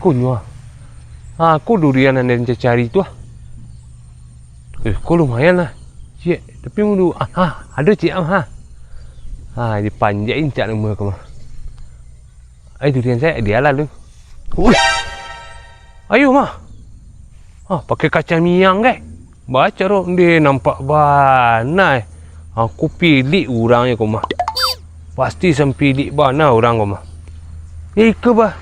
kunywa. Aku durian yang cari itu. Kau lumayan lah. Cik, tapi mulu. Ada cik dipanjain cak nama kau mah. Durian saya dia lah lu. Ayo mah. Pakai kacang miang ke? Baca roh dia nampak banai. Aku pilih orangnya kau mah. Pasti sempilih bana orang kau mah. Ika bah.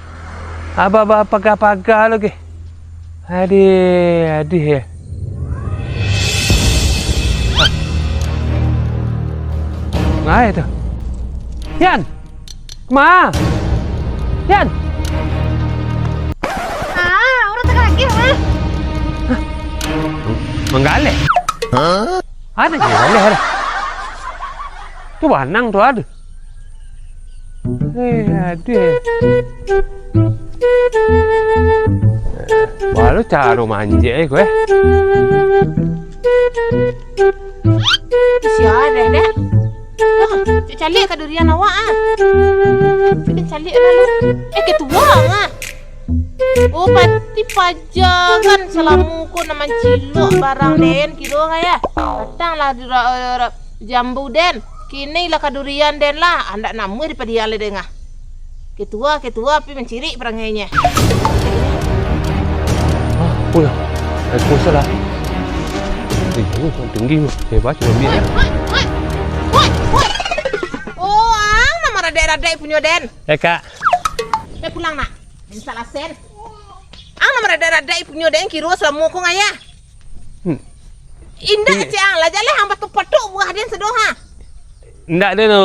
Abah pagar-pagar lagi. Aduh. Ngai tu. Yan. Ma. Yan. Orang tengah lagi mah. Menggale. Ada je ada. Tu banang tu ada. Aduh. Baru caro manje gue. Siapa deh? Cik calik ke durian awak Cik calik lalu. Ketua ngah. Pati pajangan selamu ko naman cilok barang den kilo kaya. Datang lah jambu den. Kini lah kadurian den lah. Anda namu di padian le dengah. Ketua pi menciri perangainya. Pulang. Aku salah. Tinggi hebat cuma dia. Woi. Nama radai punya den. Kak. Pulang nak. Salah sen. Nama radai punya den kiro selamu ko ngaya. Indah ciang lah jale hang patu buah den sedoha. Ndak ada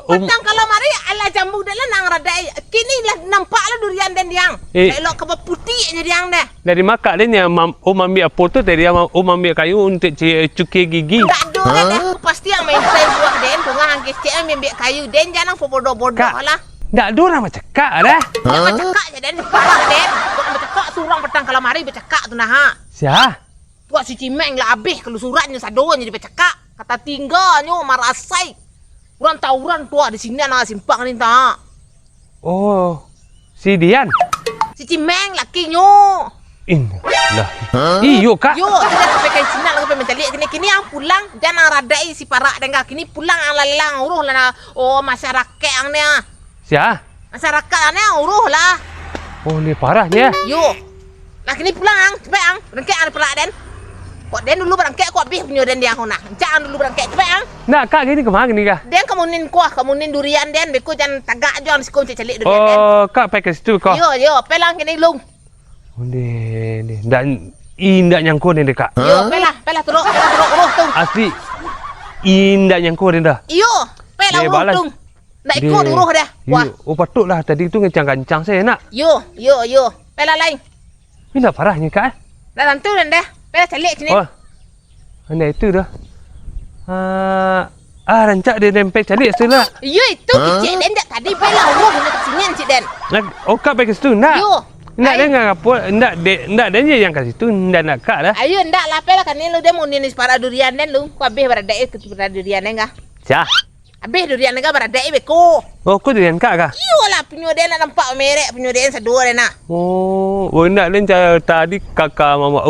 Petang kalau mari ala jambu dan nang radai. Kini lah nampak lah durian den diang. Elok kebab putih aja diang dah. Dari makak dia ni ambil apa tu tadi ambil kayu untuk cukai gigi. Tak ada dah. Pasti yang main buah den tu ngah angkis cek ambil kayu den jangan bodoh-bodoh lah. Tak ada orang bercakap dah. Bercakap je den parah den. Bukan bercakap tu orang petang kalau mari bercakap tu nah. Siapa? Tuak si Cimeng lah habis kalau suratnya sadonya dia bercakap. Kata tinggalnya marasai. Orang tawuran tua di sini anak simpang ni tak. Oh, si Dian. Si Cimeng lakinya. Indah. Iyo kak. Yo, kita pakai sini lah pakai mencari kini yang pulang jangan radai si parak dengar kini pulang ang lalang uruh lah. Masyarakat ang ni. Siapa? Masyarakat ang ni uruh lah. Oh, ni parahnya. Yo. Lah kini pulang ang, cepat ang. Rengkek ang parak den. Kok den dulu berangkek kok bih punya den dia hona. Jangan dulu berangkek cepat ang. Nak kak gini kemana gini kak? Den kamunin durian den beku jangan tagak jangan sikon celik durian den. Oh, kak pakai situ kau. Yo, pelang kini lung. Oh, ni. Indak nyangkut ni kak. Yo, pelah turuk uruh tu. Asli indak nyangkut ni dah. Yo, pelah uruh tu. Nak ikut uruh dah. Wah. Oh, patutlah tadi tu kencang-kencang saya nak. Yo. Pelah lain. Ini parahnya kak. Dah tentu dah. Pelah celik sini. Oh. Anda itu dah. Rancak dia nempel calik setelah. Yo, itu cik den dak tadi pelah uruh nak sini cik den. Oh, kak pakai situ nak. Yo. Ndak dengar apa? Ndak dia je yang kat situ. Ndak nak kak dah. Ayo ndak lah pelah kan ni lu dia mau ninis para durian den lu. Ku habis beradai ke durian enggak? Siapa? Habis durian enggak beradai beko. Oh, kau durian kak kah? Iyo lah punya den nampak merek punya den sedua den nak. Oh, ndak den tadi kakak mama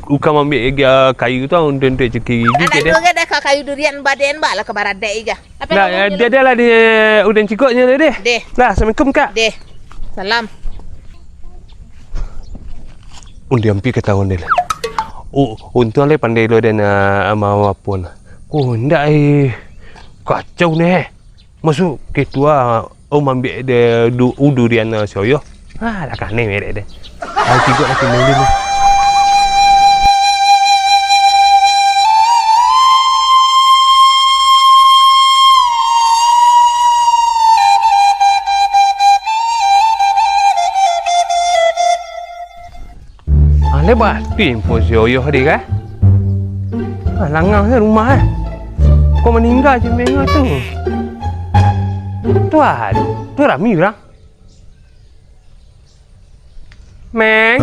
ukam ambil kayu tu untuk cuci gigi Anak dia. dua dah kayu durian baden ba lah ke beradai ga. Nah, dia lah dia udan cikoknya dia. Deh. Lah, assalamualaikum kak. Deh. Salam. Undi ampi ketahuan dia. Untung le pandai lo dan mau apun. Ndak kacau ni. Masuk ketua ambil dia durian soyo. Dah kan ni merek dia. Cikok nak kena ni. Lepas pin pun yoyo hari kan? Langang saya rumah. Kau meninggal je mengat tu. Tuan, tu ramai orang. Meng.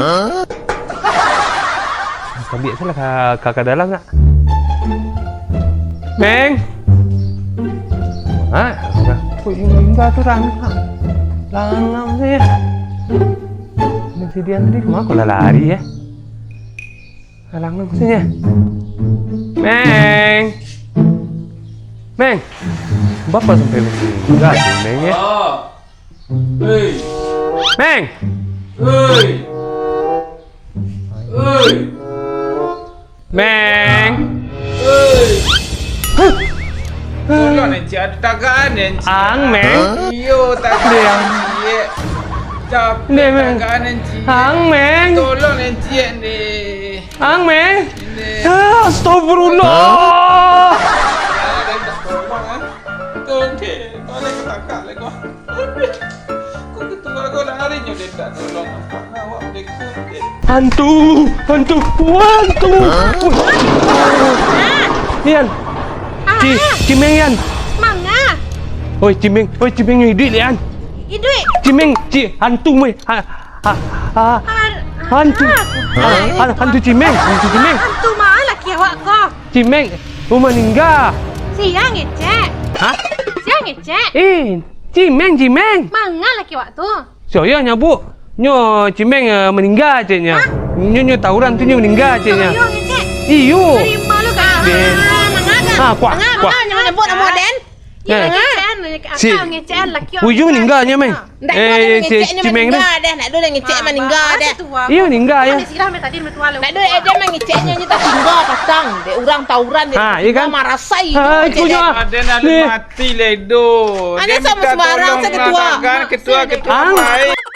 Kau biasalah kakak dalam tak? Meng. Kau meninggal tu ramai. Langang saya. si Dian tadi kemana? Kok lari ya? Halang maksudnya. Meng. Meng. Bapak sampai meninggal sih, Meng ya. Hei, Meng. hei, hei, Meng. hei. Tolong nanti ada tagaan nanti. Ang Meng. Iyo tagaan Dia. nanti. Capek Dia, Meng. tagaan nanti. Ang Meng. Tolong nanti ni. Ang Meng. Ini. Astagfirullah. Tolong deh, tolong ketakak lagi kau. Kau ketua kau lari nyodet tak tolong nampak awak dekut deh. Hantu. Hantu. Hantu. Dian. Cimeng Yan. Manga. Oi Cimeng yang hidup Lian. Idui. Cimeng, hantu meh. Hantu. Hantu Cimeng. Hantu mana laki awak kau? Cimeng, meninggal. Siang ngecek. Hah? Siang ngecek. Cimeng. Manga laki awak tu. Saya nyabu. Nyo Cimeng meninggal ceknya. Nyo tawuran tu nyo meninggal ceknya. Siang ngecek. Iyo. Dari malu kan? Den. Manga kan? Ah, kuah. Jangan nyebut nama Den. Eh. Si- Akak ngecek laki awak. Uju meninggalnya Meng. Cimeng dah. dah. Nak dulu ngecek meninggal dah. Iyo meninggal ya. Nak dulu dia mengeceknya ni tak tinggal pasang. Dia orang tawuran dia. Ah, iya kan? Marasai. Ah, ikunya. Ada nak Ni. mati ledo. Ada sama sembarang, saya ketua. Ketua Ang. baik.